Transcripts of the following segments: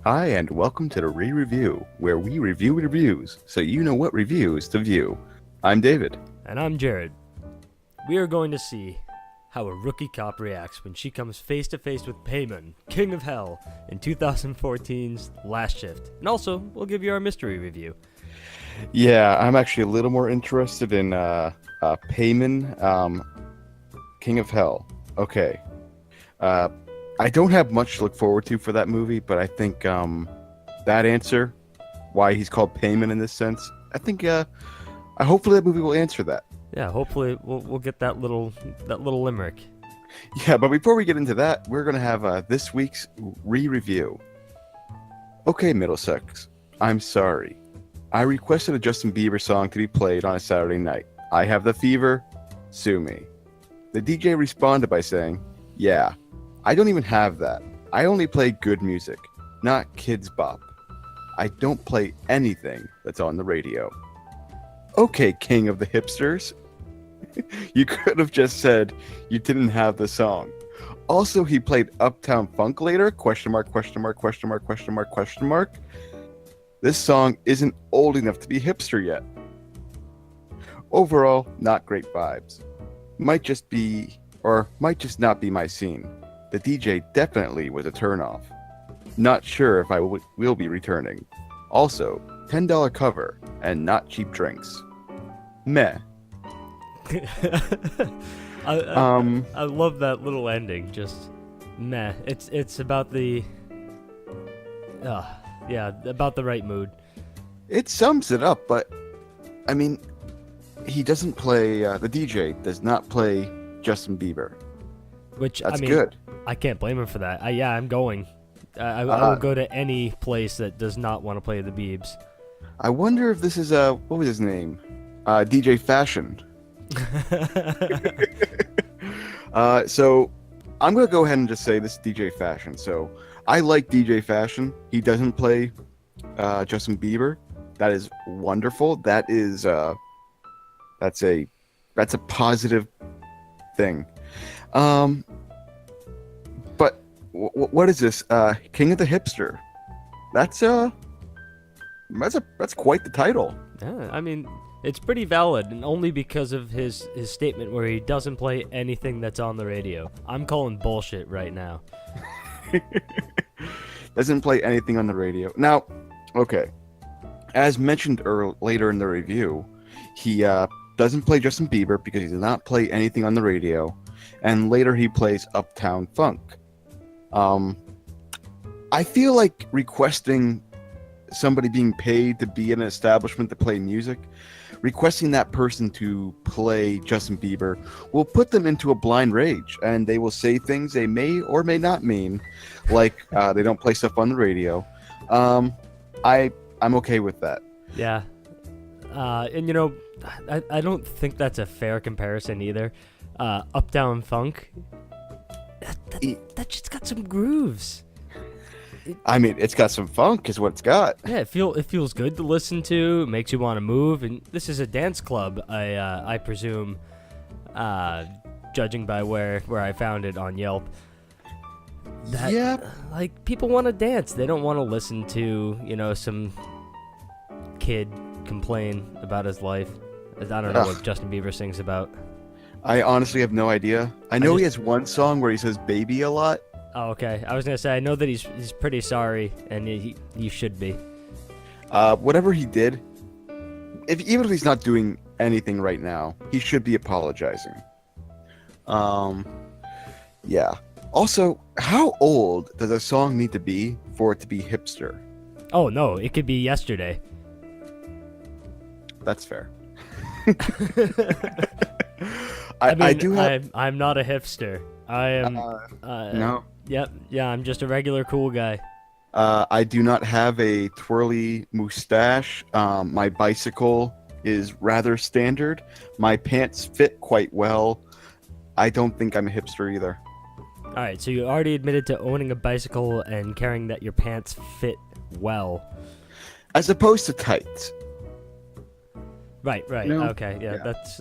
Hi, and welcome to the ReReview, where we review reviews, so you know what reviews to view. I'm David. And I'm Jared. We are going to see how a rookie cop reacts when she comes face to face with Payman, King of Hell, in 2014's Last Shift. And also, we'll give you our mystery review. Yeah, I'm actually a little more interested in Payman, King of Hell. Okay. I don't have much to look forward to for that movie, but I think that answer, why he's called Payman in this sense, I think hopefully that movie will answer that. Yeah, hopefully we'll get that little limerick. Yeah, but before we get into that, we're gonna have this week's re-review. Okay, Middlesex, I'm sorry. I requested a Justin Bieber song to be played on a Saturday night. I have the fever. Sue me. The DJ responded by saying, "Yeah, I don't even have that. I only play good music, not kids bop. I don't play anything that's on the radio." Okay, king of the hipsters. You could have just said you didn't have the song. Also, he played Uptown Funk later, question mark, question mark, question mark, question mark, question mark. This song isn't old enough to be hipster yet. Overall, not great vibes. Might just not be my scene. The DJ definitely was a turnoff. Not sure if I will be returning. Also, $10 cover and not cheap drinks. Meh. I love that little ending. Just meh. It's about the about the right mood. It sums it up, but I mean, he doesn't play. The DJ does not play Justin Bieber. Which That's I mean, good. I can't blame him for that. I'm going. I will go to any place that does not want to play the Biebs. I wonder if this is what was his name? DJ Fashion. So I'm gonna go ahead and just say this is DJ Fashion. So I like DJ Fashion. He doesn't play Justin Bieber. That is wonderful. That's a positive thing. But what is this? King of the Hipster. That's quite the title. Yeah, I mean, it's pretty valid, and only because of his statement where he doesn't play anything that's on the radio. I'm calling bullshit right now. Doesn't play anything on the radio. Now, okay. As mentioned later in the review, he doesn't play Justin Bieber because he does not play anything on the radio, and later he plays Uptown Funk. I feel like requesting somebody being paid to be in an establishment to play music, requesting that person to play Justin Bieber will put them into a blind rage, and they will say things they may or may not mean, like they don't play stuff on the radio. I'm okay with that. Yeah. And you know, I don't think that's a fair comparison either. Uptown Funk, that just got some grooves. I mean, it's got some funk, is what it's got. Yeah, it feels good to listen to. It makes you want to move, and this is a dance club. I presume, judging by where I found it on Yelp. Yeah, like people want to dance. They don't want to listen to some kid complain about his life. I don't know what Justin Bieber sings about. I honestly have no idea. I know he has one song where he says "baby" a lot. Oh, okay. I was gonna say I know that he's pretty sorry, and he should be. Whatever he did, even if he's not doing anything right now, he should be apologizing. Yeah. Also, how old does a song need to be for it to be hipster? Oh no, it could be yesterday. That's fair. I do have... I'm not a hipster. I am. No. Yep. Yeah, I'm just a regular cool guy. I do not have a twirly mustache. My bicycle is rather standard. My pants fit quite well. I don't think I'm a hipster either. All right, so you already admitted to owning a bicycle and caring that your pants fit well. As opposed to tights. Right. No. Okay, yeah. That's...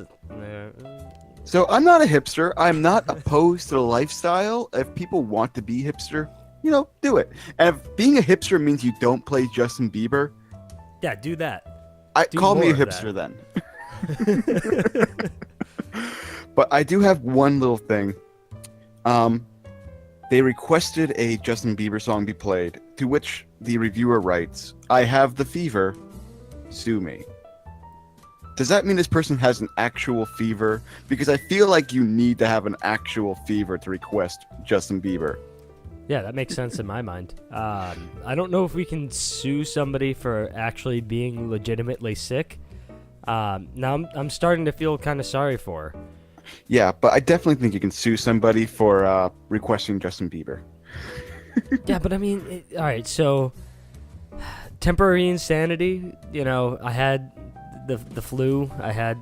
So I'm not a hipster. I'm not opposed to the lifestyle. If people want to be hipster, do it. And if being a hipster means you don't play Justin Bieber, Yeah, do that. Do call me a more of hipster that. then. But I do have one little thing. They requested a Justin Bieber song be played, to which the reviewer writes, "I have the fever, sue me." Does that mean this person has an actual fever? Because I feel like you need to have an actual fever to request Justin Bieber. Yeah, that makes sense in my mind. I don't know if we can sue somebody for actually being legitimately sick. Now I'm starting to feel kind of sorry for her. Yeah, but I definitely think you can sue somebody for requesting Justin Bieber. Yeah, but I mean, all right, so temporary insanity, I had the flu, I had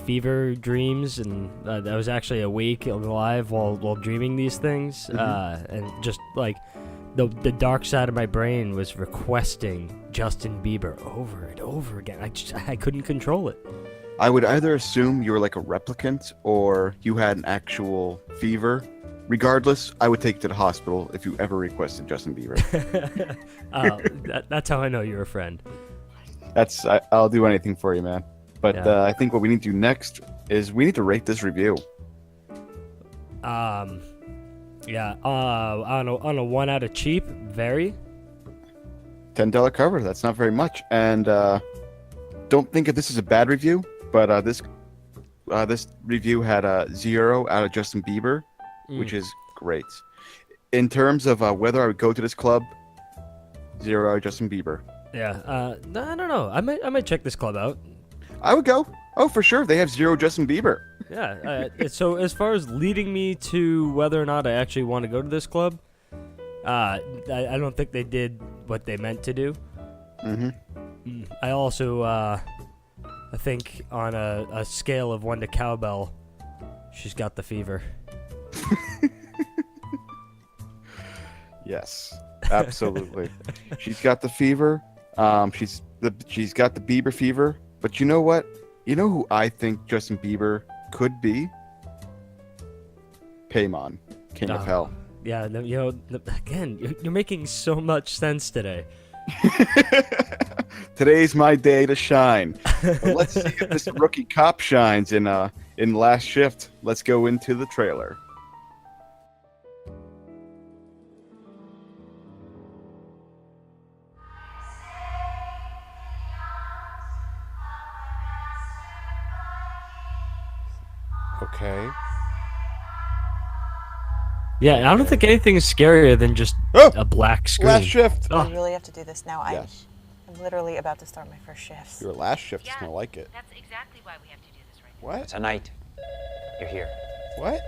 fever dreams, and I was actually awake and alive while dreaming these things, and just like the dark side of my brain was requesting Justin Bieber over and over again. I couldn't control it. I would either assume you were like a replicant or you had an actual fever. Regardless, I would take you to the hospital if you ever requested Justin Bieber. That's how I know you're a friend. I'll do anything for you, man. But Yeah. I think what we need to do next is we need to rate this review. Yeah. On a 1 out of cheap, very. $10 cover. That's not very much. And don't think of this as a bad review, but this review had a 0 out of Justin Bieber, which is great. In terms of whether I would go to this club, 0 out of Justin Bieber. Yeah. I don't know. I might check this club out. I would go. Oh, for sure. They have 0 Justin Bieber. Yeah. So as far as leading me to whether or not I actually want to go to this club, I don't think they did what they meant to do. I also I think on a scale of 1 to cowbell, she's got the fever. Yes, absolutely. She's got the fever. She's got the Bieber fever. But you know what? You know who I think Justin Bieber could be? Paimon, King of Hell. Yeah, again, you're making so much sense today. Today's my day to shine. But let's see if this rookie cop shines in Last Shift. Let's go into the trailer. Okay. Yeah, I don't think anything is scarier than just a black screen. Last Shift. Oh. We really have to do this now. Yes. I'm literally about to start my first shifts. Your Last Shift is gonna like it. That's exactly why we have to do this right now. What? Tonight, you're here. What?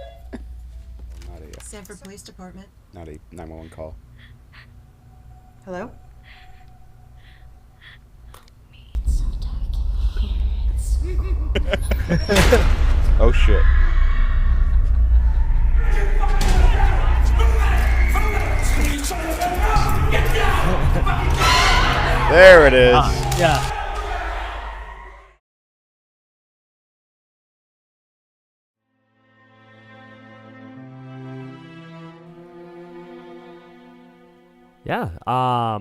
Not a Sanford Police Department. 911 call. Hello? Oh shit. There it is. Yeah. Yeah,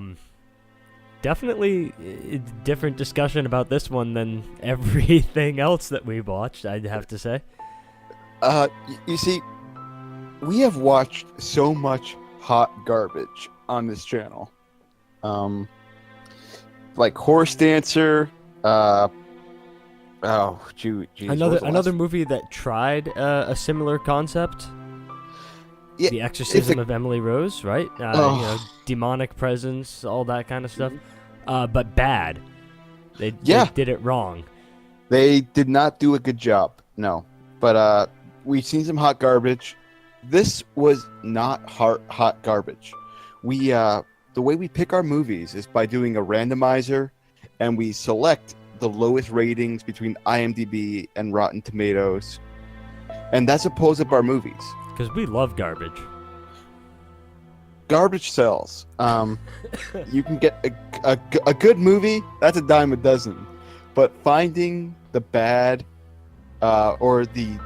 definitely a different discussion about this one than everything else that we've watched, I'd have to say. You see, we have watched so much hot garbage on this channel. Like Horse Dancer, geez, Another movie that tried a similar concept. Yeah, The Exorcism of Emily Rose, right? Demonic presence, all that kind of stuff. But bad. They did it wrong. They did not do a good job. No, but we've seen some hot garbage. This was not hot garbage. The way we pick our movies is by doing a randomizer, and we select the lowest ratings between IMDb and Rotten Tomatoes, and that's what pulls up our movies. Because we love garbage. Garbage sells. You can get a good movie, that's a dime a dozen, but finding the bad or the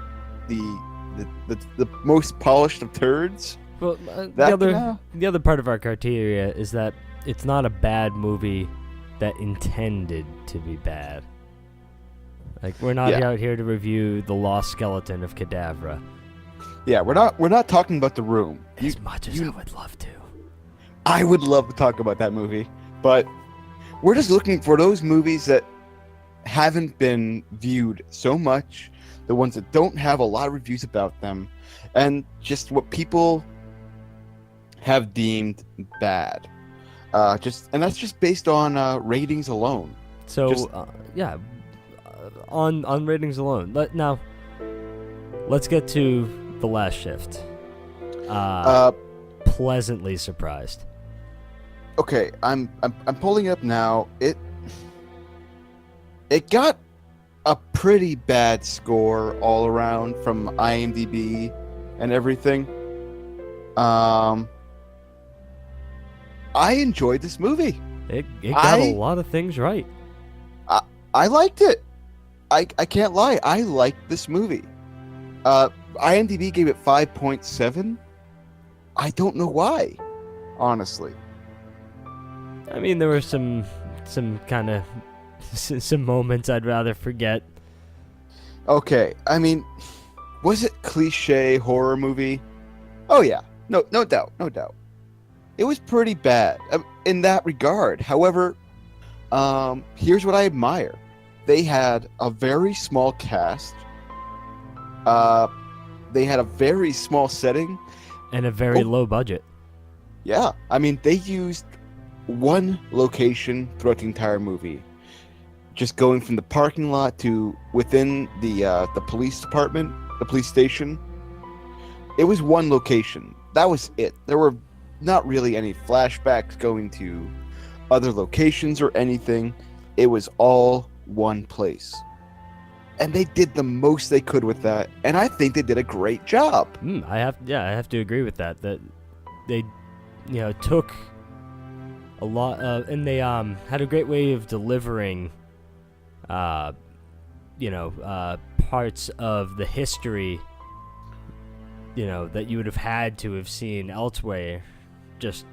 most polished of turds, Well, That the other part of our criteria is that it's not a bad movie that intended to be bad. Like, we're not out here to review The Lost Skeleton of Cadavra. Yeah, we're not talking about The Room. As much as I would love to. I would love to talk about that movie, but we're just looking for those movies that haven't been viewed so much, the ones that don't have a lot of reviews about them, and just what people have deemed bad. And that's just based on ratings alone. So, on ratings alone. Now, let's get to The Last Shift. Pleasantly surprised. Okay, I'm pulling it up now. It got a pretty bad score all around from IMDb and everything. I enjoyed this movie. It got a lot of things right. I liked it. I can't lie. I liked this movie. IMDb gave it 5.7. I don't know why, honestly. I mean, there were some kind of some moments I'd rather forget. Okay, I mean, was it cliche horror movie? Oh yeah, no doubt. It was pretty bad in that regard. However, here's what I admire. They had a very small cast. They had a very small setting. And a very low budget. Yeah, I mean, they used one location throughout the entire movie. Just going from the parking lot to within the police department, the police station. It was one location. That was it. There were not really any flashbacks going to other locations or anything. It was all one place. And they did the most they could with that, and I think they did a great job. I have to agree with that. That they, took a lot, and they had a great way of delivering, parts of the history, that you would have had to have seen elsewhere, just,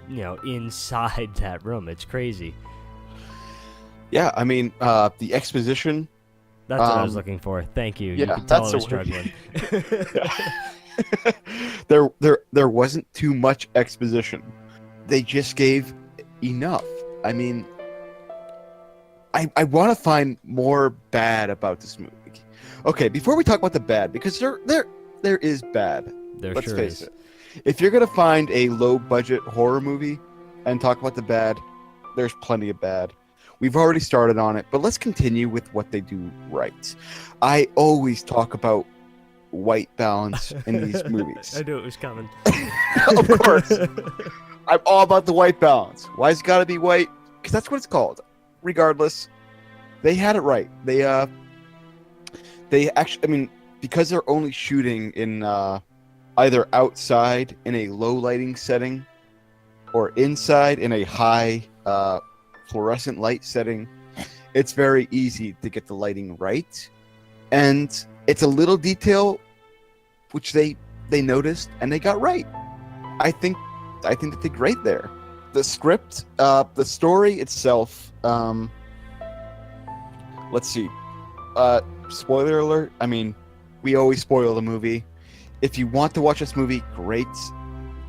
inside that room. It's crazy. Yeah, I mean, the exposition. That's what I was looking for. Thank you. Yeah, you can tell I was struggling. struggling. There wasn't too much exposition. They just gave enough. I mean, I want to find more bad about this movie. Okay, before we talk about the bad, because there is bad. Let's face it. If you're gonna find a low budget horror movie and talk about the bad, there's plenty of bad. We've already started on it, but let's continue with what they do right. I always talk about white balance in these movies. I knew it was coming. Of course. I'm all about the white balance. Why has it got to be white? Because that's what it's called. Regardless, they had it right. They actually, I mean, because they're only shooting in either outside in a low lighting setting or inside in a high fluorescent light setting, it's very easy to get the lighting right. And it's a little detail which they noticed and they got right. I think they did great there. The script, the story itself, let's see. Spoiler alert. I mean, we always spoil the movie. If you want to watch this movie, great.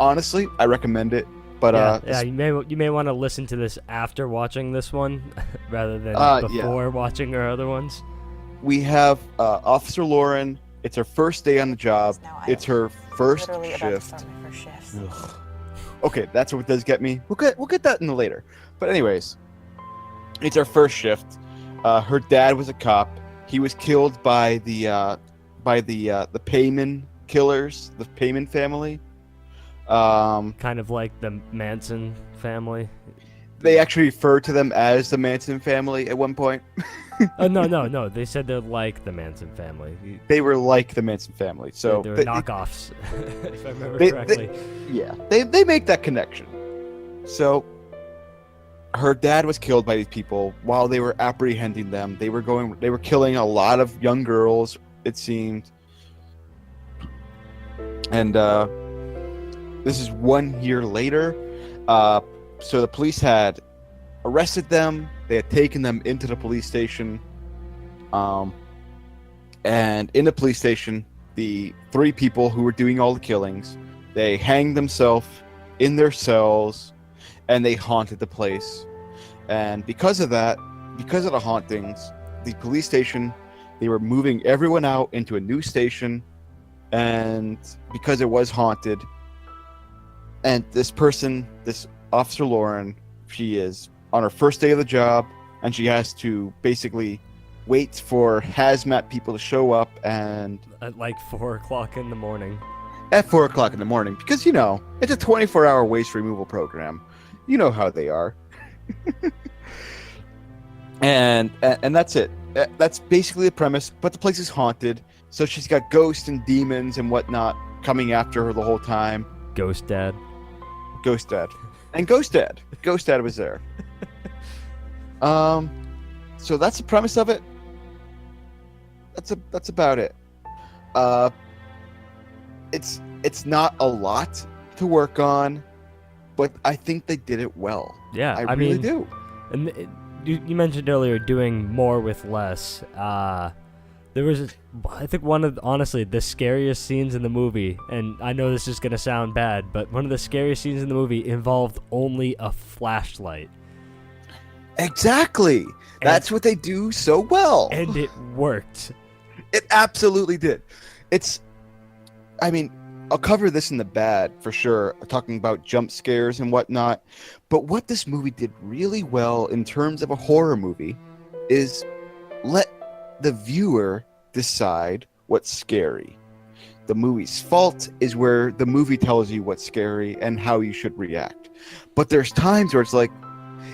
Honestly, I recommend it. But you may want to listen to this after watching this one rather than before watching our other ones. We have Officer Lauren. It's her first day on the job. It's her first literally shift. about to start my first shift. Okay, that's what does get me. We'll get that in the later. But anyways, it's her first shift. Her dad was a cop. He was killed by the Payman killers, the Payman family. Kind of like the Manson family. They actually refer to them as the Manson family at one point. Oh no! They said they're like the Manson family. They were like the Manson family, so they were knockoffs, if I remember correctly. They make that connection. So her dad was killed by these people while they were apprehending them. They were killing a lot of young girls, it seemed. And This is 1 year later. So the police had arrested them. They had taken them into the police station. And in the police station, the 3 people who were doing all the killings, they hanged themselves in their cells, and they haunted the place. And because of that, because of the hauntings, the police station, they were moving everyone out into a new station. And because it was haunted, and this person, this Officer Lauren, she is on her first day of the job, and she has to basically wait for hazmat people to show up and At like 4 o'clock in the morning. at 4 o'clock in the morning, because, you know, it's a 24-hour waste removal program. You know how they are. and that's it. That's basically the premise, but the place is haunted, so she's got ghosts and demons and whatnot coming after her the whole time. Ghost Dad. Ghost Dad. And Ghost Dad. Ghost Dad was there. So that's the premise of it. That's about it. It's not a lot to work on, but I think they did it well. Yeah, I really do. And you mentioned earlier doing more with less. There was, I think, one of, honestly, the scariest scenes in the movie, and I know this is going to sound bad, but one of the scariest scenes in the movie involved only a flashlight. Exactly. That's what they do so well. And it worked. It absolutely did. I mean, I'll cover this in the bad for sure, talking about jump scares and whatnot. But what this movie did really well in terms of a horror movie is let the viewer decide what's scary. The movie's fault is where the movie tells you what's scary and how you should react. But there's times where it's like,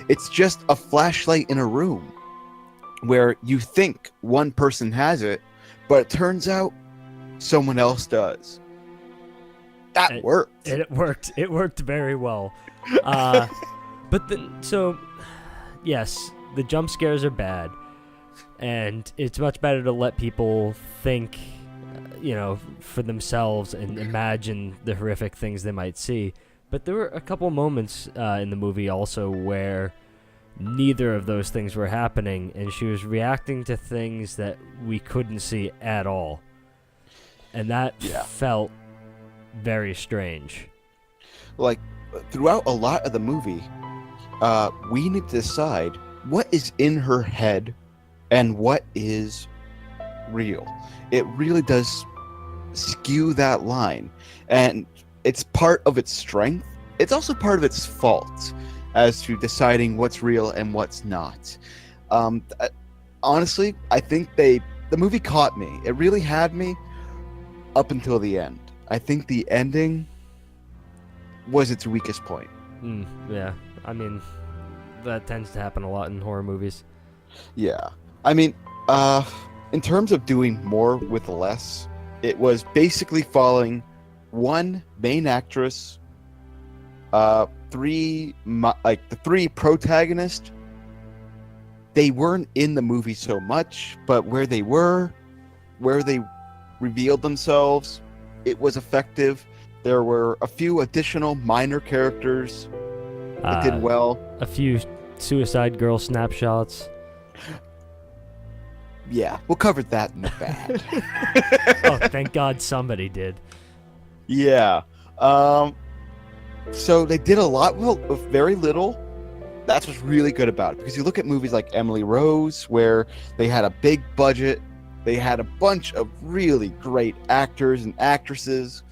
it's just a flashlight in a room where you think one person has it, but it turns out someone else does. That worked. It worked. It worked very well. But so, yes, the jump scares are bad, and it's much better to let people think, for themselves and imagine the horrific things they might see. But there were a couple moments in the movie also where neither of those things were happening, and she was reacting to things that we couldn't see at all. And that felt very strange. Like, throughout a lot of the movie, we need to decide what is in her head and what is real. It really does skew that line, and it's part of its strength. It's also part of its fault as to deciding what's real and what's not. Honestly, I think the movie caught me. It really had me up until the end. I think the ending was its weakest point. Yeah, I mean, that tends to happen a lot in horror movies. Yeah. I mean, in terms of doing more with less, it was basically following one main actress, the 3 protagonists. They weren't in the movie so much, but where they revealed themselves, it was effective. There were a few additional minor characters that did well. A few Suicide Girl snapshots. Yeah, we'll cover that in the bad. Oh, thank God somebody did. Yeah. So they did a lot with very little. That's what's really good about it. Because you look at movies like Emily Rose, where they had a big budget. They had a bunch of really great actors and actresses.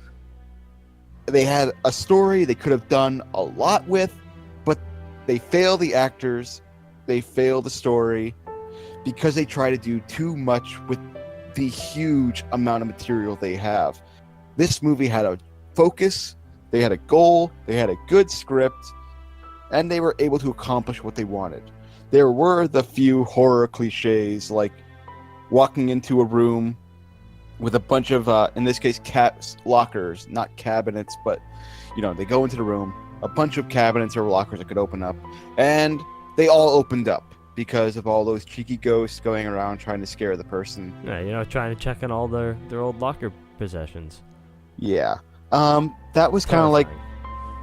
They had a story they could have done a lot with, but they fail the actors. They fail the story because they try to do too much with the huge amount of material they have. This movie had a focus, they had a goal, they had a good script, and they were able to accomplish what they wanted. There were the few horror cliches, like walking into a room with a bunch of, in this case, lockers, not cabinets, but, they go into the room, a bunch of cabinets or lockers that could open up, and they all opened up because of all those cheeky ghosts going around trying to scare the person. Yeah, trying to check on all their old locker possessions. Yeah. That was kind of like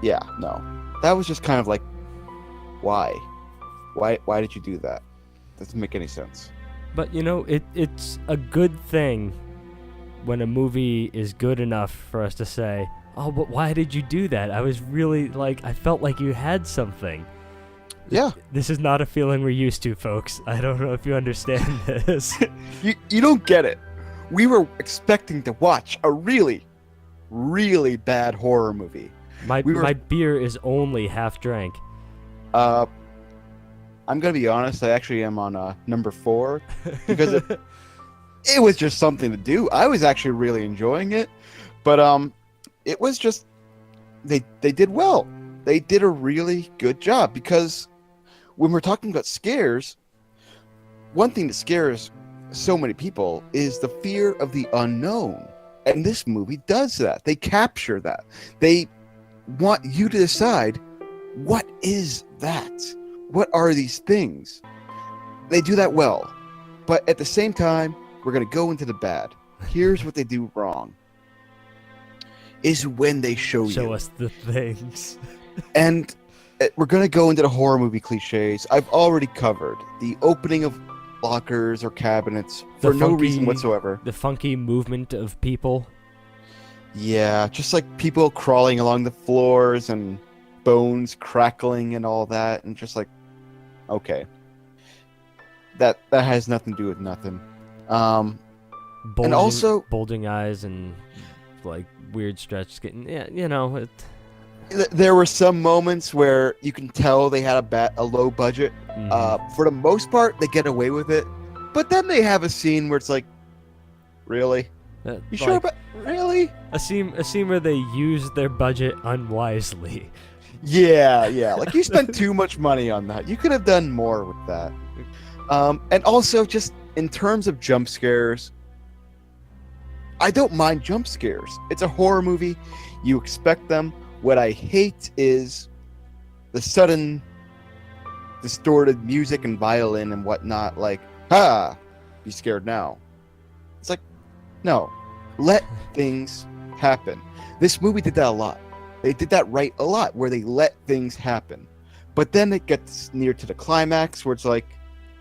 Yeah, no. That was just kind of like, why? Why did you do that? Doesn't make any sense. But it's a good thing when a movie is good enough for us to say, oh, but why did you do that? I was really I felt like you had something. Yeah. This is not a feeling we're used to, folks. I don't know if you understand this. You don't get it. We were expecting to watch a really, really bad horror movie. My beer is only half drank. I'm gonna be honest. I actually am on number 4 because it was just something to do. I was actually really enjoying it, but it was just they did well. They did a really good job because when we're talking about scares, one thing that scares so many people is the fear of the unknown, and this movie does that. They capture that. They want you to decide, what is that? What are these things? They do that well, but at the same time, we're going to go into the bad. Here's what they do wrong, is when they show us the things. And we're going to go into the horror movie cliches. I've already covered the opening of lockers or cabinets for no reason whatsoever. The funky movement of people. Yeah, just like people crawling along the floors and bones crackling and all that, and just like, okay, that has nothing to do with nothing. And also bulging eyes and weird stretch getting, there were some moments where you can tell they had a low budget. Mm-hmm. For the most part, they get away with it, but then they have a scene where it's like, really? You sure about really? A scene where they use their budget unwisely. Yeah. Like, you spent too much money on that. You could have done more with that. And also, just in terms of jump scares, I don't mind jump scares. It's a horror movie. You expect them. What I hate is the sudden distorted music and violin and whatnot. Like, be scared now. It's like, no. Let things happen. This movie did that a lot. They did that right a lot, where they let things happen. But then it gets near to the climax where it's like,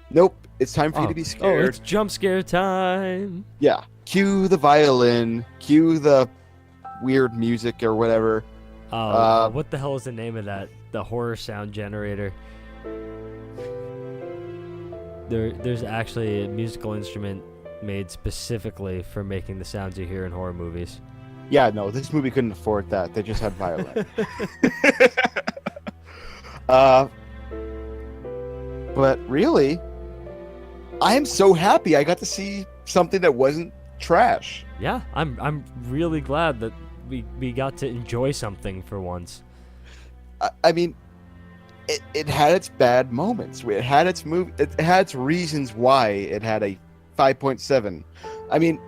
nope, it's time for you to be scared. Oh, it's jump scare time. Yeah. Cue the violin, cue the weird music or whatever. What the hell is the name of that? The horror sound generator. There's actually a musical instrument made specifically for making the sounds you hear in horror movies. Yeah, no, this movie couldn't afford that. They just had violin. But really, I am so happy I got to see something that wasn't trash. Yeah, I'm really glad that we got to enjoy something for once. I mean, it had its bad moments. It had its reasons why it had a 5.7. I mean,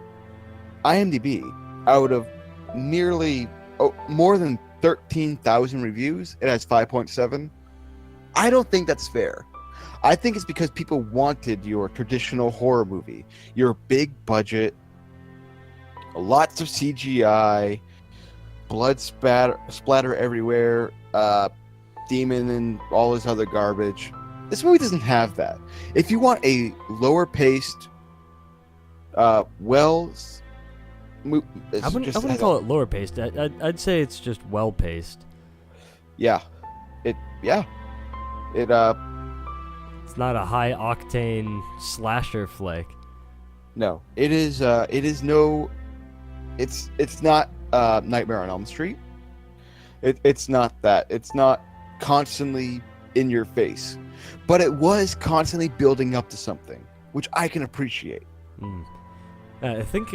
IMDb, out of more than 13,000 reviews, it has 5.7. I don't think that's fair. I think it's because people wanted your traditional horror movie, your big budget, lots of CGI, blood splatter everywhere, demon and all this other garbage. This movie doesn't have that. If you want a lower paced, I wouldn't call it lower paced. I'd say it's just well paced. Yeah, It's not a high octane slasher flick. No, it is. It's not Nightmare on Elm Street. It's not that. It's not constantly in your face, but it was constantly building up to something, which I can appreciate. I think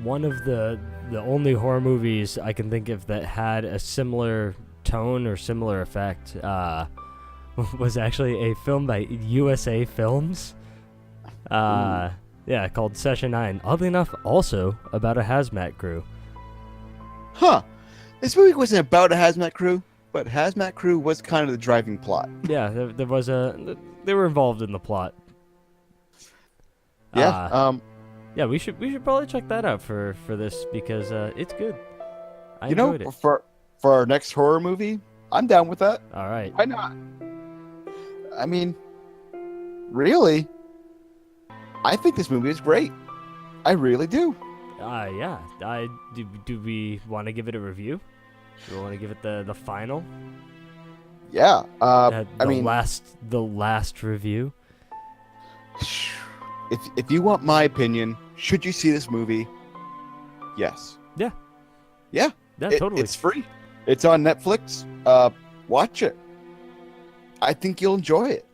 one of the only horror movies I can think of that had a similar tone or similar effect was actually a film by USA Films. Yeah, called Session 9. Oddly enough, also about a hazmat crew. Huh. This movie wasn't about a hazmat crew, but hazmat crew was kind of the driving plot. Yeah, there was they were involved in the plot. Yeah. Yeah, we should probably check that out for this because it's good. I enjoyed it. for our next horror movie, I'm down with that. All right. Why not? I mean, really, I think this movie is great. I really do. Yeah. Do we want to give it a review? Do we want to give it the final? Yeah. The I mean, the last review. if you want my opinion, should you see this movie? Yes. Yeah. Yeah. Yeah, totally. It's free. It's on Netflix. Watch it. I think you'll enjoy it.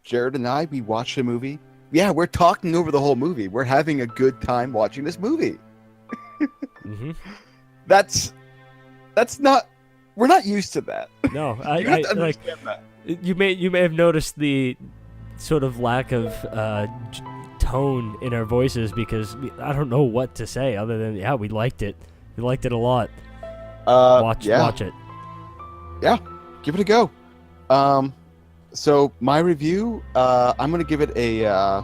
Jared and I, we watched the movie. Yeah, we're talking over the whole movie. We're having a good time watching this movie. Mm-hmm. That's not. We're not used to that. No, You have to I like. understand that. You may have noticed the sort of lack of tone in our voices because I don't know what to say other than we liked it. We liked it a lot. Watch it. Yeah, give it a go. So my review, I'm gonna give it a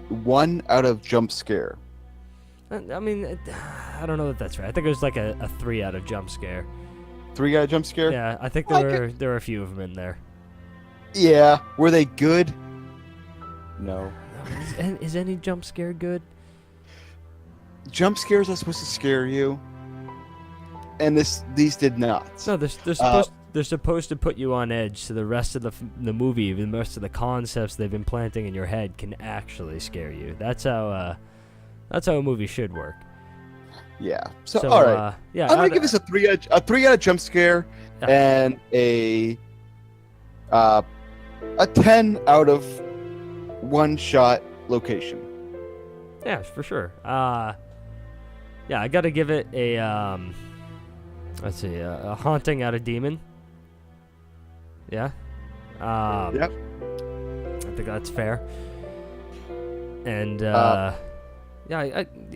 1 out of jump scare. I mean, I don't know if that's right. I think it was like a 3 out of jump scare. 3 out of jump scare. Yeah, I think Okay. there were a few of them in there. Yeah, were they good? No. Is any jump scare good? Jump scares are supposed to scare you, and these did not. No, they're supposed to put you on edge, so the rest of the movie, the rest of the concepts they've been planting in your head can actually scare you. That's how a movie should work. Yeah. So all right. Yeah, I'm gonna give this a 3 out of jump scare, Yeah. and a 10 out of one shot location. Yeah, for sure. Yeah, I gotta give it a let's see, a haunting out of demon. Yeah. Yep. I think that's fair. And yeah,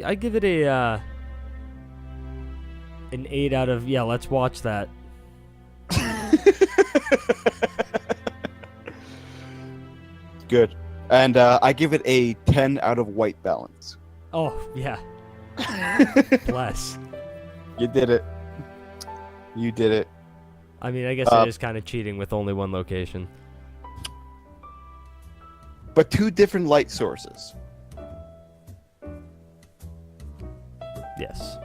I give it a an 8 out of let's watch that. Good. And I give it a 10 out of white balance. Oh yeah. Bless. You did it. You did it. I mean, I guess it is kind of cheating with only one location. But 2 different light sources. Yes.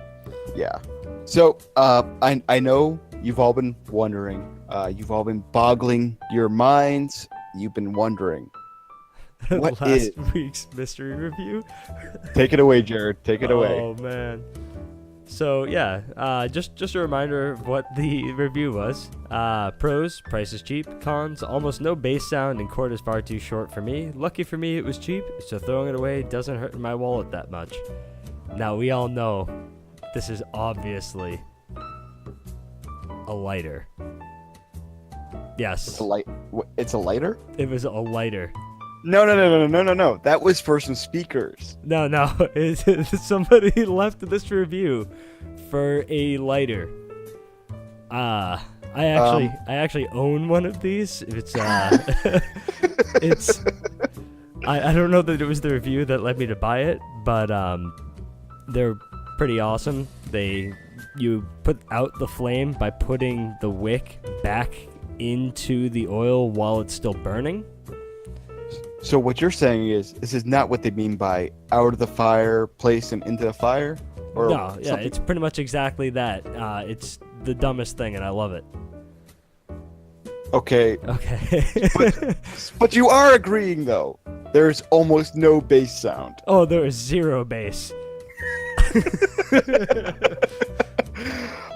Yeah. So I know you've all been wondering. You've all been boggling your minds. You've been wondering. What Last is- week's mystery review. Take it away, Jared. Take it away. Oh man. So yeah, just a reminder of what the review was. Pros: price is cheap. Cons: almost no bass sound and chord is far too short for me. Lucky for me, it was cheap, so throwing it away doesn't hurt my wallet that much. Now we all know this is obviously a lighter. Yes, It's a lighter? it was a lighter. No. That was for some speakers. No, somebody left this review for a lighter. I actually own one of these. It's it's I don't know that it was the review that led me to buy it, but they're pretty awesome. You put out the flame by putting the wick back into the oil while it's still burning. So what you're saying is this is not what they mean by out of the fire, place and into the fire? Or No, yeah, something? it's pretty much exactly that. It's the dumbest thing, and I love it. Okay, Okay. but you are agreeing though. There's almost no bass sound. Oh, there is zero bass.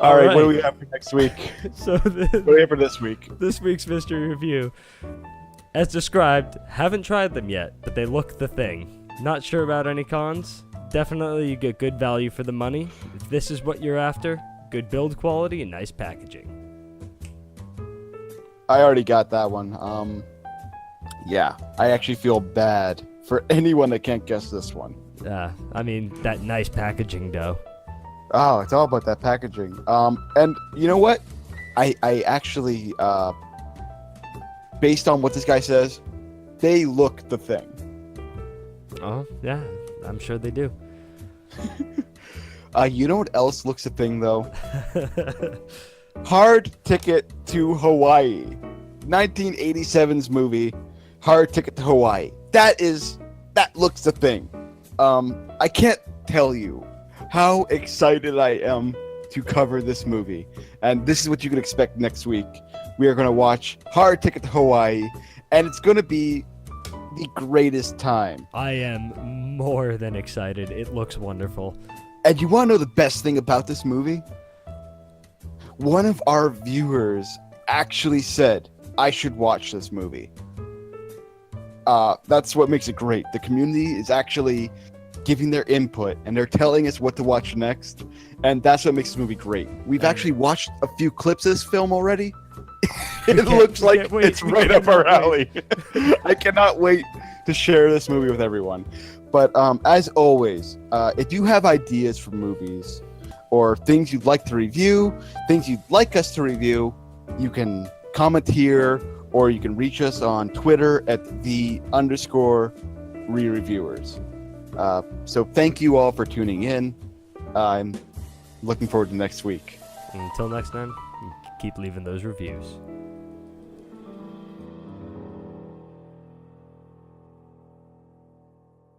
All right, what do right. we have for next week? So What do we have for this week? this week's mystery review, as described, haven't tried them yet, but they look the thing. Not sure about any cons? Definitely you get good value for the money. If this is what you're after, good build quality and nice packaging. I already got that one. Yeah, I actually feel bad for anyone that can't guess this one. I mean, that nice packaging, though. Oh, it's all about that packaging. And you know what? I actually, based on what this guy says, they look the thing. Oh, yeah, I'm sure they do. You know what else looks a thing, though? Hard Ticket to Hawaii. 1987's movie, Hard Ticket to Hawaii. That looks a thing. I can't tell you how excited I am to cover this movie. And this is what you can expect next week. We are going to watch Hard Ticket to Hawaii, and it's going to be the greatest time. I am more than excited. It looks wonderful. And you want to know the best thing about this movie? One of our viewers actually said, I should watch this movie. That's what makes it great. The community is actually giving their input, and they're telling us what to watch next, and that's what makes this movie great. We've actually watched a few clips of this film already. It looks like it's right up our alley. I cannot wait to share this movie with everyone. But as always, if you have ideas for movies or things you'd like to review, things you'd like us to review, you can comment here, or you can reach us on Twitter at @the_ReReviewers. So thank you all for tuning in. I'm looking forward to next week. Until next time, keep leaving those reviews.